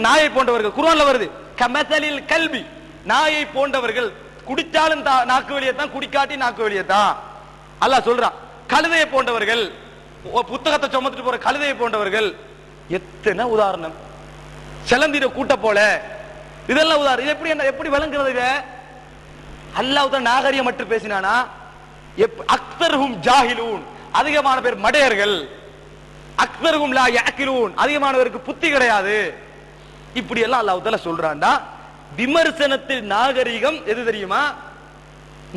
நாயை போன்றவர்கள் குர்ஆன்ல வருது. கமஸலில் கல்பி, நாயை போன்றவர்கள். குடிச்சாலும் நாக்கு வெளியே தான், குடிக்காட்டி நாக்கு வெளியே தான். அல்லாஹ் சொல்றான். கழுதையை போன்றவர்கள், புத்தகத்தை சுமந்துட்டு போற கழுதையை போன்றவர்கள். எத்தனை உதாரணம். செலந்திர கூட்ட போல, இதெல்லாம் உதாரணம். இது எப்படி விளங்குறது? இத அல்லாஹ் தான் நாகரிகம் மட்டும் பேசினானா? அக்தர்ஹும் ஜாஹிலூன், அதிகமான பேர் மடையர்கள். அக்தர்ஹும் லா யஅகிலூன், அதிகமானவருக்கு புத்தி கிடையாது. இப்படி எல்லாம் அல்லாஹ் தஆலா சொல்றான்டா. விமர்சனத்தில் நாகரிகம் எது தெரியுமா?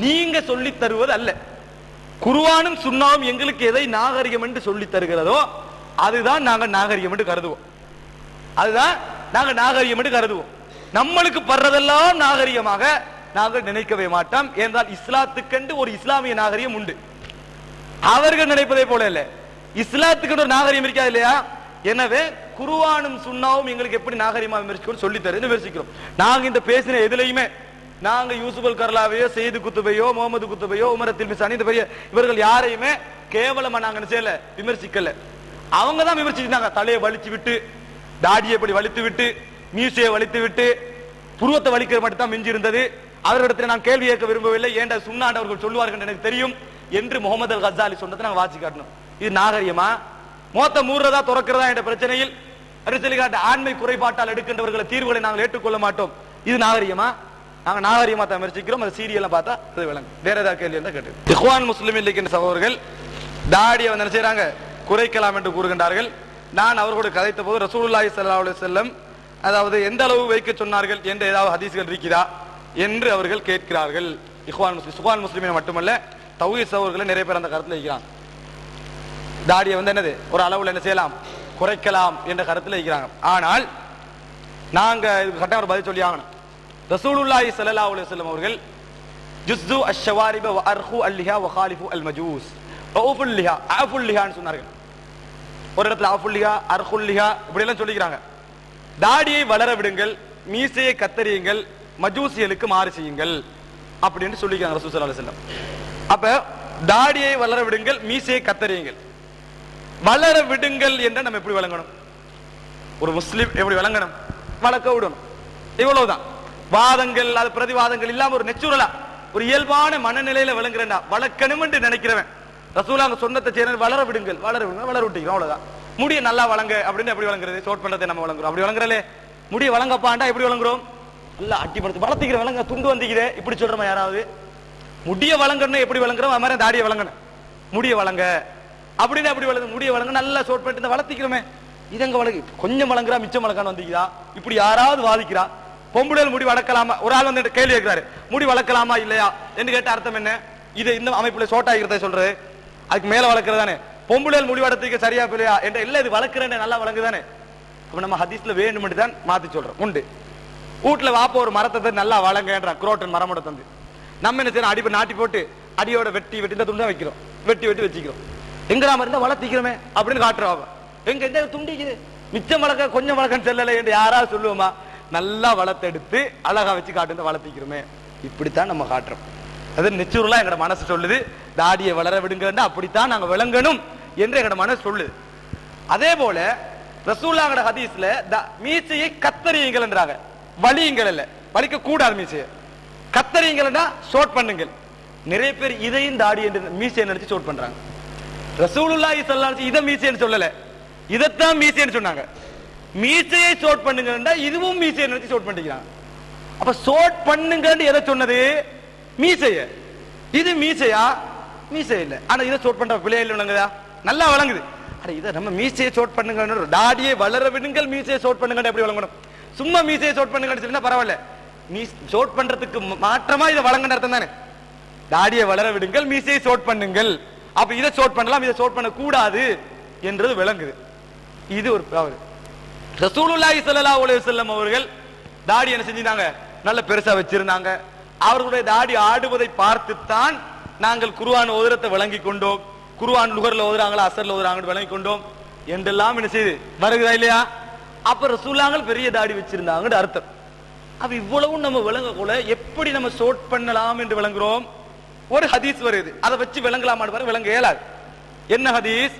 நீங்க சொல்லி தருவது அல்ல. குர்ஆனும் சுன்னாவும் எங்களுக்கு எதை நாகரிகம் என்று சொல்லி தருகிறதோ அதுதான் நாங்க நாகரிகம் என்று கருதுவோம். அதுதான் நாங்க நாகரிகம் என்று கருதுவோம். நம்மளுக்கு படுறதெல்லாம் நாகரிகமாக நாங்கள் நினைக்கவே மாட்டோம். ஏனென்றால் இஸ்லாத்துக்கென்று ஒரு இஸ்லாமிய நாகரிகம் உண்டு. அவர்கள் நினைப்பதை போல இல்ல, இஸ்லாத்துக்கு ஒரு நாகரிகம் இருக்காது இல்லையா? எனவே குர்ஆனும் சுன்னாவும் எங்களுக்கு எப்படி நாகரிகமா விமர்சிக்கணும் சொல்லி தருது, விமர்சிக்கிறோம். நாங்க இந்த பேசின எதுலையுமே நாங்க யூசுப் அல் கர்லாவையோ, செய்து குத்துபையோ, முகமது குத்துபையோ, உமர் தில்மிசானி, இந்த பெரிய இவர்கள் யாரையுமே கேவலமா நாங்க செய்யல, விமர்சிக்கல. அவங்க தான் விமர்சிச்சாங்க. தலையை வலிச்சு விட்டு, தாடியை இப்படி வலித்து விட்டு, மீசையை வலித்து விட்டு, புருவத்தை வலிக்கிற மட்டும் தான் மிஞ்சி இருந்தது. அவர்களிடத்தில் நான் கேள்வி கேட்க விரும்பவில்லை, ஏண்ட சுன்னாண்டவர்கள் சொல்லுவார்கள் எனக்கு தெரியும் என்று முகமது அல் கசாலி சொன்னதை நாங்க வாசி காட்டணும். இது நாகரிகமா? மோத்த மூடுறதா துறக்கிறதா என்ற பிரச்சனையில் அரசியல் ஆண்மை குறைபாட்டால் எடுக்கின்றவர்களை தீர்வுகளை நாங்கள் ஏற்றுக்கொள்ள மாட்டோம். இது நாகரிகமா? நாங்க நாகரிகமா தான் விமர்சிக்கிறோம். அது சீரியல்லாம் பார்த்தா அது விளங்கும். வேற ஏதாவது கேள்வி இருந்தா கேட்டு. இஹ்வான் முஸ்லிமில் இருக்கின்ற சகோதரர்கள் தாடியை வந்து என்ன செய்யறாங்க? குறைக்கலாம் என்று கூறுகின்றார்கள். நான் அவர்களோடு கதைத்த போது ரசூலுல்லாஹி ஸல்லல்லாஹு அலைஹி வஸல்லம் அதாவது எந்த அளவு வைக்க சொன்னார்கள் என்ற ஏதாவது ஹதீஸ்கள் இருக்கிறதா என்று அவர்கள் கேட்கிறார்கள். இஹ்வான் முஸ்லிமின் மட்டுமல்ல, தௌஹீத் சகோதரர்கள் நிறைய பேர் அந்த கருத்துல இருக்கிறாங்க. தாடியை வந்து என்னது ஒரு அளவுல என்ன செய்யலாம், குறைக்கலாம் என்ற கருத்துல இருக்கிறாங்க. ஆனால் நாங்க இதுக்கு கட்டாயம் ஒரு பதில் சொல்லி ஆகணும். ரசூலுல்லாஹி ஸல்லல்லாஹு அலைஹி வஸல்லம் அவர்கள் ஜுஸ்து அஷ்ஷவாரிப வ அர்ஹு அல்லிஹா வ காலிஃபு அல் மஜூஸ் ரவுஃபுல் லிஹா ஆஃபுல் லிஹான்னு சொன்னார்கள். ஒரு இடத்துல ஆஃபுல் லிஹா, அர்ஹுல் லிஹா இப்படி எல்லாம் சொல்லிக்கிறாங்க. தாடியை வளர விடுங்கள், மீசையை கத்தரியுங்கள், மஜூசியலுக்கு மாறு செய்யுங்கள் அப்படின்னு சொல்லிக்கிறாங்க ரசூல் ஸல்லல்லாஹு அலைஹி வஸல்லம். அப்ப தாடியை வளர விடுங்கள், மீசையை கத்தரியுங்கள். வளர விடுங்கள் என்ற நம்ம எப்படி வழங்கணும்? ஒரு முஸ்லிம் எப்படி வழங்கணும்? வளர்க்க விடணும். இவ்வளவுதான். வாதங்கள், அது பிரதிவாதங்கள் இல்லாம ஒரு நெச்சுரலா ஒரு இயல்பான மனநிலையில விளங்குறா வளர்க்கணும் என்று நினைக்கிறவன் ரசூலுல்லாஹ் சொன்னதை செய்யற வளர விடுங்கள், வளர விடுங்க, வளர விட்டீங்க அவ்வளவுதான். முடிய நல்லா வளங்க அப்படின்னு எப்படி வளங்குறது? ஷார்ட் பண்றதை நம்ம வளங்குறோம். அப்படி வளங்குறலே முடிய வளங்கப்பாண்டா எப்படி வளங்குறோம்? நல்லா அட்டிப்படுத்தி வளர்த்திக்கிற வளங்க துண்டு வந்திக்குதே இப்படி சொல்றோமா யாராவது? முடிய வளங்கணும் எப்படி வளங்குறோம் அது மாதிரி தாடியை வளங்கணும். முடிய வளங்க அப்படின்னு அப்படி வளங்க, முடிய வளங்க நல்லா ஷார்ட் பண்ணிட்டு இந்த வளர்த்திக்கிறோமே இதங்க வளங்கு கொஞ்சம் வளங்குறா மிச்சம் வளர்க்கான்னு வந்திக்குதா? இப்படி யாராவது வாதிக்கிறா? பொம்புடல் முடி வளர்க்கலாமா? ஒரு ஆள் வந்து கேள்வி கேட்கிறாரு, முடி வளர்க்கலாமா இல்லையா என்று கேட்ட அர்த்தம் என்ன? இது இந்த அமைப்புல சோட்டாகிறத சொல்றது, அதுக்கு மேல வளர்க்கறதானே. பொம்புடல் முடி வளர்த்துக்கு சரியா இல்லையா என்ற இல்ல, இது வளர்க்கிறேன் நல்லா வளங்குதானே. அப்ப நம்ம ஹதீஸ்ல வேணும்னு தான் மாத்தி சொல்றோம். உண்டு வீட்டுல வாப்ப ஒரு மரத்தை நல்லா வளங்கன்ற குரோட்டன் மரமோட தந்து நம்ம என்ன செய்யறோம்? அடி நாட்டி போட்டு அடியோட வெட்டி வெட்டி இந்த துண்டா வைக்கிறோம், வெட்டி வெட்டி வச்சுக்கிறோம். எங்க நாம இருந்தா வளர்த்திக்கிறோமே அப்படின்னு காட்டுறோம். எங்க எந்த துண்டிக்குது மிச்சம் வளர்க்க கொஞ்சம் வளர்க்கன்னு சொல்லலை என்று யாராவது சொல்லுவோமா? நல்லா வளர்த்தெடுத்து அழகா வச்சு காட்டு வளர்த்திக்கிறோமே, இப்படித்தான் நம்ம காட்டுறோம். அது நெச்சுரலா எங்கட மனசு சொல்லுது. தாடியை வளர விடுங்க, அப்படித்தான் நாங்க விளங்கணும் என்று எங்கட மனசு சொல்லுது. அதே போல ரசூலுல்லாஹ் ஹதீஸ்ல மீசையை கத்தரியுங்கள் என்றாங்க. வலியுங்கள் இல்ல, வலிக்க கூடாது. மீசையை கத்தரியுங்கள்னா ஷார்ட் பண்ணுங்கள். நிறைய பேர் இதையும் தாடி என்று மீசையை நினைச்சு ஷார்ட் பண்றாங்க. ரசூலுல்லாஹி ஸல்லல்லாஹு அலைஹி வஸல்லம் இதை மீசைன்னு சொல்லல, இதைத்தான் மீசைன்னு சொன்னாங்க. மீசையை ஷார்ட் பண்ணுங்க, இதுவும் மீசையை நினைச்சு ஷார்ட் பண்ணிக்கிறாங்க. அப்ப ஷார்ட் பண்ணுங்கன்னு எதை சொன்னது? மீசைய. இது மீசையா? மீசை இல்ல. ஆனா இதை ஷார்ட் பண்ற பிள்ளைகள் விளங்குதா? நல்லா வழங்குது. அட இதை நம்ம மீசையை ஷார்ட் பண்ணுங்க, தாடியை வளர விடுங்கள், மீசையை ஷார்ட் பண்ணுங்க எப்படி வழங்கணும்? சும்மா மீசையை ஷார்ட் பண்ணுங்கன்னு சொன்னா பரவாயில்ல, நீ ஷார்ட் பண்றதுக்கு மாற்றமா இதை வழங்குன அர்த்தம் தானே. தாடியை வளர விடுங்கள், மீசையை ஷார்ட் பண்ணுங்கள். அப்ப இதை ஷார்ட் பண்ணலாம், இதை ஷார்ட் பண்ண கூடாது என்றது விளங்குது. இது ஒரு ரசூலுல்லாஹி ஸல்லல்லாஹு அலைஹி வஸல்லம் அவர்கள் தாடி என்ன செஞ்சாங்க? நல்ல பெருசா வச்சிருந்தாங்க. அவர்களுடைய தாடி ஆடுவதை பார்த்துத்தான் நாங்கள் குர்ஆன் ஓதுறதை விளங்கி கொண்டோம். குர்ஆன் லுகர்ல ஓதுறாங்களா அசர்ல ஓதுறாங்கன்னு விளங்கி கொண்டோம் என்றெல்லாம் என்ன செய்து வருகிறதா இல்லையா? அப்ப ரசூலுல்லாஹ் பெரிய தாடி வச்சிருந்தாங்கன்னு அர்த்தம். அப்ப இவ்வளவு நம்ம விளங்க கூட எப்படி நம்ம ஷார்ட் பண்ணலாம் என்று விளங்குறோம்? ஒரு ஹதீஸ் வருது, அதை வச்சு விளங்கலாமான்னு பாருங்க, விளங்க இயலாது. என்ன ஹதீஸ்?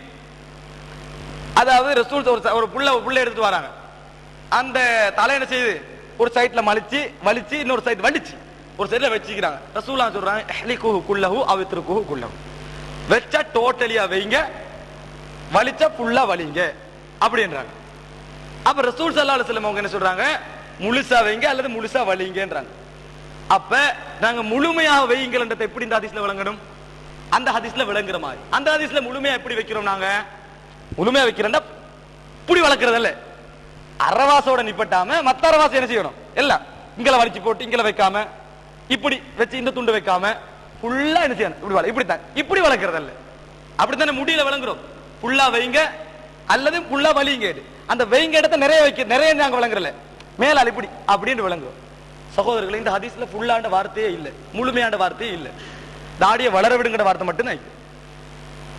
அதாவது ரசூல் ஒரு புள்ள எடுத்துட்டு வராங்க. அந்த தலை என்ன செய்யுது, ஒரு சைட்ல மலிச்சு வலிச்சு இன்னொரு சைடு வலிச்சு ஒரு சைட்ல வச்சுக்கிறாங்க. ரசூலுல்லாஹ் சொல்றாங்க இஹ்லிகுஹு குல்லஹு அவ் இத்ருகுஹு குல்லஹு, வெச்சா டோட்டலியா வைங்க, வலிச்சா ஃபுல்லா வலிங்க அப்படின்றாங்க. அப்ப ரசூல் ஸல்லல்லாஹு அலைஹி வஸல்லம் அவங்க என்ன சொல்றாங்க, முழுசா வைங்க அல்லது முழுசா வலிங்கன்றாங்க. அப்ப நாங்க முழுமையாக வைங்கன்றதை எப்படி இந்த ஹதீஸ்ல விளங்கணும்? அந்த ஹதீஸ்ல விளங்குற மாதிரி. அந்த ஹதீஸ்ல முழுமையா எப்படி வைக்கிறோம்? நாங்க முழுமையா வைக்கிறோம்னா புடி வளர்க்கறதல்ல, அரவாசோட நிப்பட்டாம மத்த அரவாசம் என்ன செய்யணும், எல்லாம் இங்கல வலிச்சு போட்டு இங்கல வைக்காம இப்படி வச்சு இந்த துண்டு வைக்காம ஃபுல்லா என்ன செய்யணும், இப்படித்தான் இப்படி வளர்க்கறதல்ல. அப்படித்தானே முடியல விளங்குறோம். ஃபுல்லா வைங்க அல்லது ஃபுல்லா வலிங்க. அந்த வைங்க இடத்த நிறைய வைக்க நிறைய நாங்க விளங்குறல, மேலால் இப்படி அப்படின்னு விளங்குறோம். சகோதரர்களே, இந்த ஹதீஸ்ல ஃபுல்லாண்ட வார்த்தையே இல்ல, முழுமையாண்ட வார்த்தையே இல்ல. தாடியை வளர விடுங்கிற வார்த்தை மட்டும்தான் இருக்கு.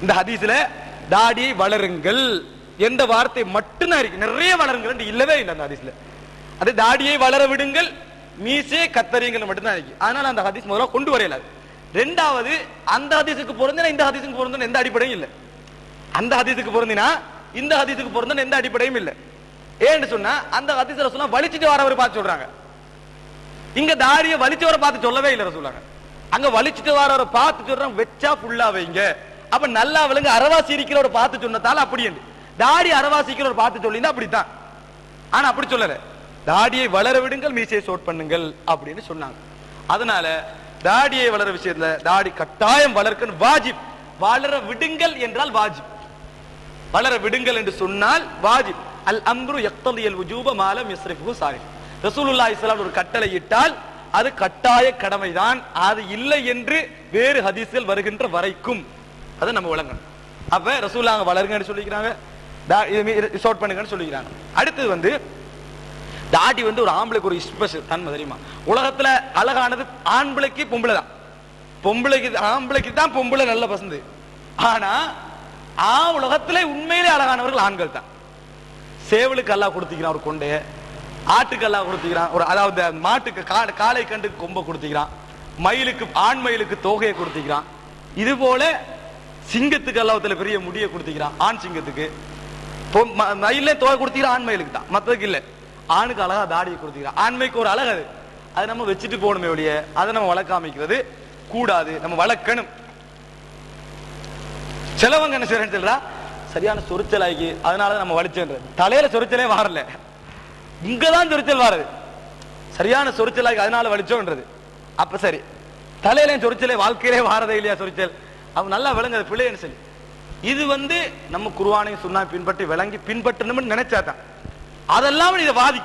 இந்த ஹதீஸ்ல தாடியை வளருங்கள் என்ற வார்த்தை மட்டும்தான் இருக்கு. நிறைய வளருங்கள் இல்லவே இல்லை அந்த ஹதீஸ்ல. அது தாடியை வளர விடுங்கள், மீசே கத்தரிங்கள் மட்டும்தான் இருக்கு. அதனால அந்த ஹதீஸ் முதல்ல கொண்டு வரையல. ரெண்டாவது, அந்த ஹதீஸுக்கு பொருந்தினா இந்த ஹதீஸுக்கு பொருந்தின எந்த அடிப்படையும் இல்லை. அந்த ஹதீஸுக்கு பொருந்தினா இந்த ஹதீஸுக்கு பொருந்தின எந்த அடிப்படையும் இல்லை. ஏன்னு சொன்னா அந்த ஹதீஸ் ரசூலுல்லாஹ் வலிச்சிட்டு வரவரை பார்த்து சொல்றாங்க, இங்க தாடியை வலிச்சவரை பார்த்து சொல்லவே இல்லை ரசூலுல்லாஹ். அங்க வலிச்சிட்டு வரவரை பார்த்து சொல்றாங்க வெச்சா ஃபுல்லா வைங்க. அப்ப நல்லா விளங்க அரவாசி இருக்கிறவரை பார்த்து சொன்னதால அப்படி என்று, தாடி அரவாசிக்கிறவர் பார்த்து சொல்லினா அப்படித்தான். ஆனா அப்படி சொல்லல, தாடியை வளர விடுங்கள் மீசையை சோட் பண்ணுங்கள் அப்படின்னு சொன்னாங்க. அதனால தாடியை வளர விஷயத்துல தாடி கட்டாயம் வளர்க்கணும், வாஜிப். வளர விடுங்கள் என்றால் வாஜிப், வளர விடுங்கள் என்று சொன்னால் வாஜிப். அல் அம்ரு யக்தலில் வுஜூப மாலம் யஸ்ரிஃபு சாரிஃப். ரசூலுல்லாஹி ஸல்லல்லாஹு அலைஹி வஸல்லம் ஒரு கட்டளை இட்டால் அது கட்டாய கடமைதான். அது இல்லை என்று வேறு ஹதீஸ்கள் வருகின்ற வரைக்கும் அதை நம்ம விளங்கணும். அப்ப ரசூலுல்லாஹ் வளருங்கன்னு சொல்லிக்கிறாங்க, ஷார்ட் பண்ணுங்கன்னு சொல்லிக்கிறாங்க. அடுத்தது வந்து தாடி வந்து ஒரு ஆம்பளைக்கு ஒரு ஸ்பெஷல் தன்மை தெரியுமா? உலகத்துல அழகானது ஆண்பிளைக்கு பொம்பளை தான், பொம்பளைக்கு ஆம்பளைக்கு தான் பொம்பளை நல்ல பசந்து. ஆனா உலகத்துல உண்மையிலே அழகானவர்கள் ஆண்கள் தான். சேவலுக்கு அல்லாஹ் கொடுத்துக்கிறான் ஒரு கொண்டைய, ஆட்டுக்கு அல்லாஹ் கொடுத்துக்கிறான் ஒரு, அதாவது மாட்டுக்கு காளை கண்டுக்கு கொம்ப கொடுத்துக்கிறான், மயிலுக்கு ஆண் மயிலுக்கு தோகையை கொடுத்துக்கிறான். இது போல சிங்கத்துக்கு அல்லாஹ்வுல பெரிய முடியை கொடுத்துக்கிறான், ஆண் சிங்கத்துக்கு. மயிலே தோகை கொடுத்துக்கிறான் ஆண் மயிலுக்கு தான், மற்றதுக்கு இல்லை. ஆணுக்கு அழகா தாடியை கொடுத்துக்கிறான். ஆண்மைக்கு ஒரு அழகு அது, அதை நம்ம வச்சுட்டு போகணுமே ஒழிய அதை நம்ம வளர்க்காமிக்கிறது கூடாது, நம்ம வளர்க்கணும். சிலவங்க என்ன செய்யறேன்னு சொல்றா, சரியான சொரிச்சலாகி அதனால நம்ம வலிச்சேன்றது. தலையில சொரிச்சலே வாரல, இங்கதான் சொரிச்சல் வாரது. சரியான சொரிச்சலாகி அதனால வலிச்சோன்றது. அப்ப சரி, தலையில சொரிச்சலே வாழ்க்கையிலே வாரதே இல்லையா சொரிச்சல்? அவ நல்லா விளங்குது பிள்ளைன்னு சொல்லி. இது வந்து நம்ம குர்ஆனையும் சுன்னாவையும் பின்பற்றி விளங்கி பின்பற்றணும்னு நினைச்சாதான். அதெல்லாம் இதை வாதி